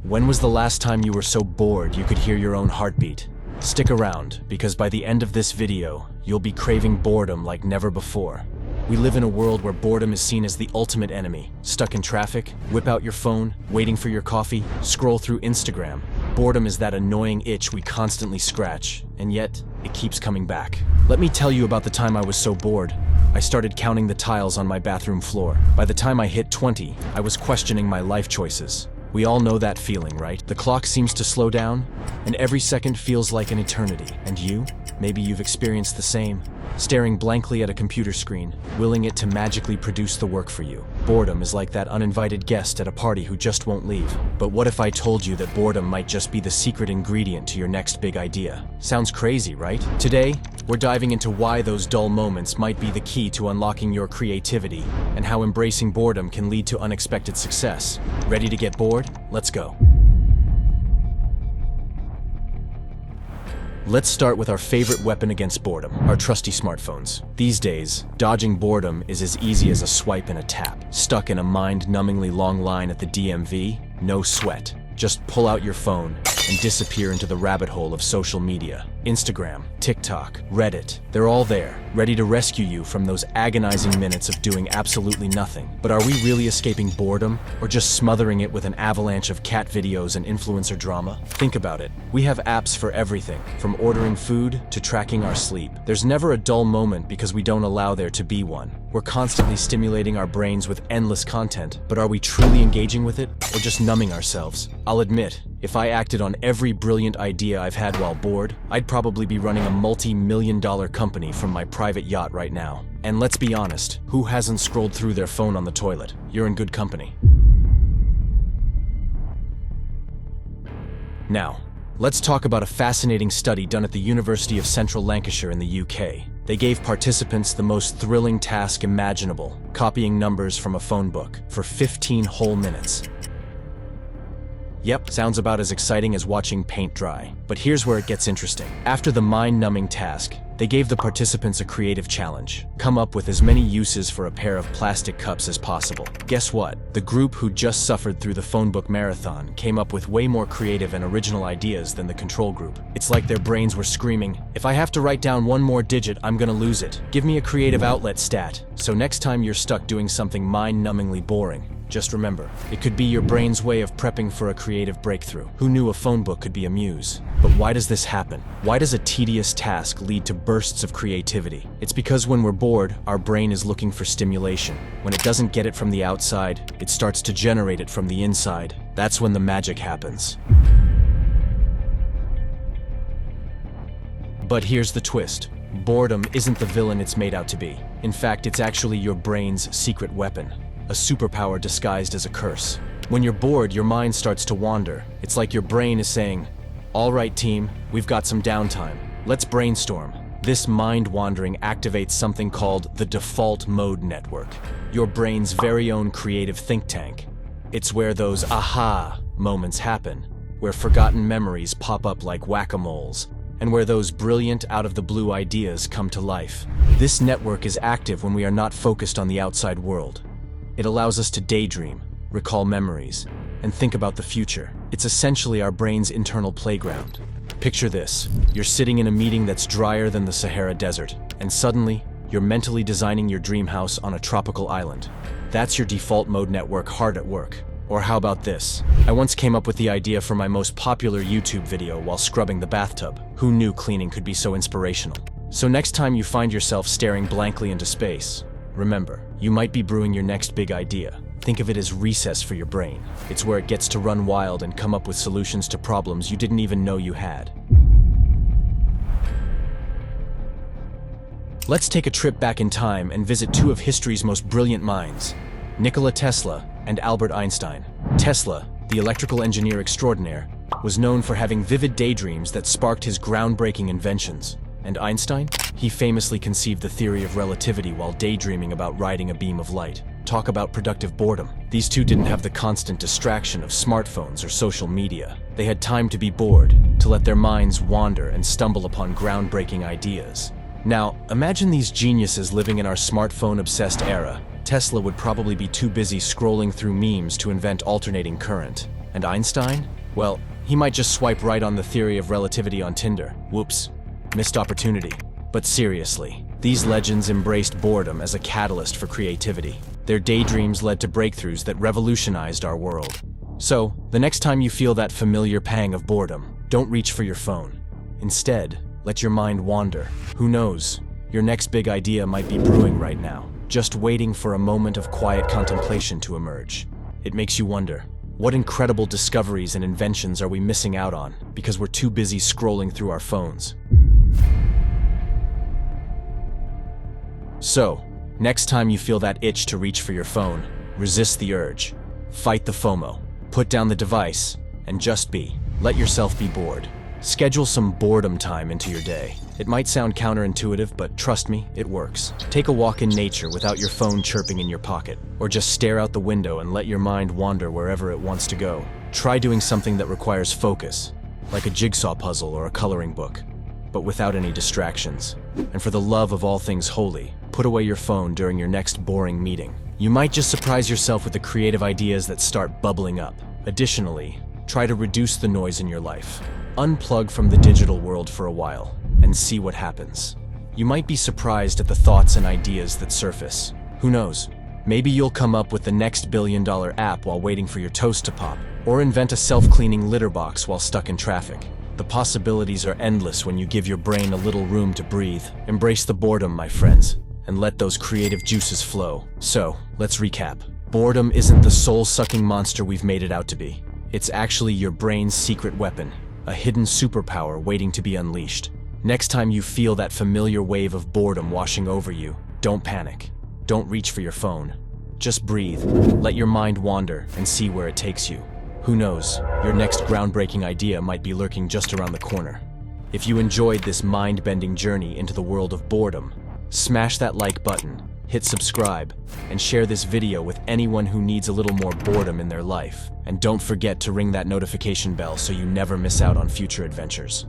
When was the last time you were so bored you could hear your own heartbeat? Stick around, because by the end of this video, you'll be craving boredom like never before. We live in a world where boredom is seen as the ultimate enemy. Stuck in traffic, whip out your phone, waiting for your coffee, scroll through Instagram. Boredom is that annoying itch we constantly scratch, and yet, it keeps coming back. Let me tell you about the time I was so bored. I started counting the tiles on my bathroom floor. By the time I hit 20, I was questioning my life choices. We all know that feeling, right? The clock seems to slow down, and every second feels like an eternity. And you? Maybe you've experienced the same. Staring blankly at a computer screen, willing it to magically produce the work for you. Boredom is like that uninvited guest at a party who just won't leave. But what if I told you that boredom might just be the secret ingredient to your next big idea? Sounds crazy, right? Today, we're diving into why those dull moments might be the key to unlocking your creativity, and how embracing boredom can lead to unexpected success. Ready to get bored? Let's go. Let's start with our favorite weapon against boredom, our trusty smartphones. These days, dodging boredom is as easy as a swipe and a tap. Stuck in a mind-numbingly long line at the DMV? No sweat. Just pull out your phone and disappear into the rabbit hole of social media. Instagram, TikTok, Reddit, they're all there, ready to rescue you from those agonizing minutes of doing absolutely nothing. But are we really escaping boredom, or just smothering it with an avalanche of cat videos and influencer drama? Think about it. We have apps for everything, from ordering food to tracking our sleep. There's never a dull moment because we don't allow there to be one. We're constantly stimulating our brains with endless content, but are we truly engaging with it, or just numbing ourselves? I'll admit, if I acted on every brilliant idea I've had while bored, I'd probably be running a multi-million-dollar company from my private yacht right now. And let's be honest, who hasn't scrolled through their phone on the toilet? You're in good company. Now, let's talk about a fascinating study done at the University of Central Lancashire in the UK. They gave participants the most thrilling task imaginable, copying numbers from a phone book for 15 whole minutes. Yep, sounds about as exciting as watching paint dry. But here's where it gets interesting. After the mind-numbing task, they gave the participants a creative challenge. Come up with as many uses for a pair of plastic cups as possible. Guess what? The group who just suffered through the phone book marathon came up with way more creative and original ideas than the control group. It's like their brains were screaming, if I have to write down one more digit, I'm gonna lose it. Give me a creative outlet stat. So next time you're stuck doing something mind-numbingly boring, just remember, it could be your brain's way of prepping for a creative breakthrough. Who knew a phone book could be a muse? But why does this happen? Why does a tedious task lead to bursts of creativity? It's because when we're bored, our brain is looking for stimulation. When it doesn't get it from the outside, it starts to generate it from the inside. That's when the magic happens. But here's the twist. Boredom isn't the villain it's made out to be. In fact, it's actually your brain's secret weapon. A superpower disguised as a curse. When you're bored, your mind starts to wander. It's like your brain is saying, all right team, we've got some downtime. Let's brainstorm. This mind wandering activates something called the default mode network, your brain's very own creative think tank. It's where those aha moments happen, where forgotten memories pop up like whack-a-moles, and where those brilliant out-of-the-blue ideas come to life. This network is active when we are not focused on the outside world. It allows us to daydream, recall memories, and think about the future. It's essentially our brain's internal playground. Picture this. You're sitting in a meeting that's drier than the Sahara Desert, and suddenly, you're mentally designing your dream house on a tropical island. That's your default mode network hard at work. Or how about this? I once came up with the idea for my most popular YouTube video while scrubbing the bathtub. Who knew cleaning could be so inspirational? So next time you find yourself staring blankly into space, remember, you might be brewing your next big idea. Think of it as recess for your brain. It's where it gets to run wild and come up with solutions to problems you didn't even know you had. Let's take a trip back in time and visit two of history's most brilliant minds, Nikola Tesla and Albert Einstein. Tesla, the electrical engineer extraordinaire, was known for having vivid daydreams that sparked his groundbreaking inventions. And Einstein? He famously conceived the theory of relativity while daydreaming about riding a beam of light. Talk about productive boredom. These two didn't have the constant distraction of smartphones or social media. They had time to be bored, to let their minds wander and stumble upon groundbreaking ideas. Now, imagine these geniuses living in our smartphone-obsessed era. Tesla would probably be too busy scrolling through memes to invent alternating current. And Einstein? Well, he might just swipe right on the theory of relativity on Tinder. Whoops, missed opportunity. But seriously, these legends embraced boredom as a catalyst for creativity. Their daydreams led to breakthroughs that revolutionized our world. So, the next time you feel that familiar pang of boredom, don't reach for your phone. Instead, let your mind wander. Who knows? Your next big idea might be brewing right now, just waiting for a moment of quiet contemplation to emerge. It makes you wonder, what incredible discoveries and inventions are we missing out on because we're too busy scrolling through our phones? So, next time you feel that itch to reach for your phone, resist the urge. Fight the FOMO. Put down the device, and just be. Let yourself be bored. Schedule some boredom time into your day. It might sound counterintuitive, but trust me, it works. Take a walk in nature without your phone chirping in your pocket, or just stare out the window and let your mind wander wherever it wants to go. Try doing something that requires focus, like a jigsaw puzzle or a coloring book, but without any distractions. And for the love of all things holy, put away your phone during your next boring meeting. You might just surprise yourself with the creative ideas that start bubbling up. Additionally, try to reduce the noise in your life. Unplug from the digital world for a while and see what happens. You might be surprised at the thoughts and ideas that surface. Who knows? Maybe you'll come up with the next billion-dollar app while waiting for your toast to pop, or invent a self-cleaning litter box while stuck in traffic. The possibilities are endless when you give your brain a little room to breathe. Embrace the boredom, my friends, and let those creative juices flow. So, let's recap. Boredom isn't the soul-sucking monster we've made it out to be. It's actually your brain's secret weapon, a hidden superpower waiting to be unleashed. Next time you feel that familiar wave of boredom washing over you, don't panic. Don't reach for your phone. Just breathe, let your mind wander, and see where it takes you. Who knows, your next groundbreaking idea might be lurking just around the corner. If you enjoyed this mind-bending journey into the world of boredom, smash that like button, hit subscribe, and share this video with anyone who needs a little more boredom in their life. And don't forget to ring that notification bell so you never miss out on future adventures.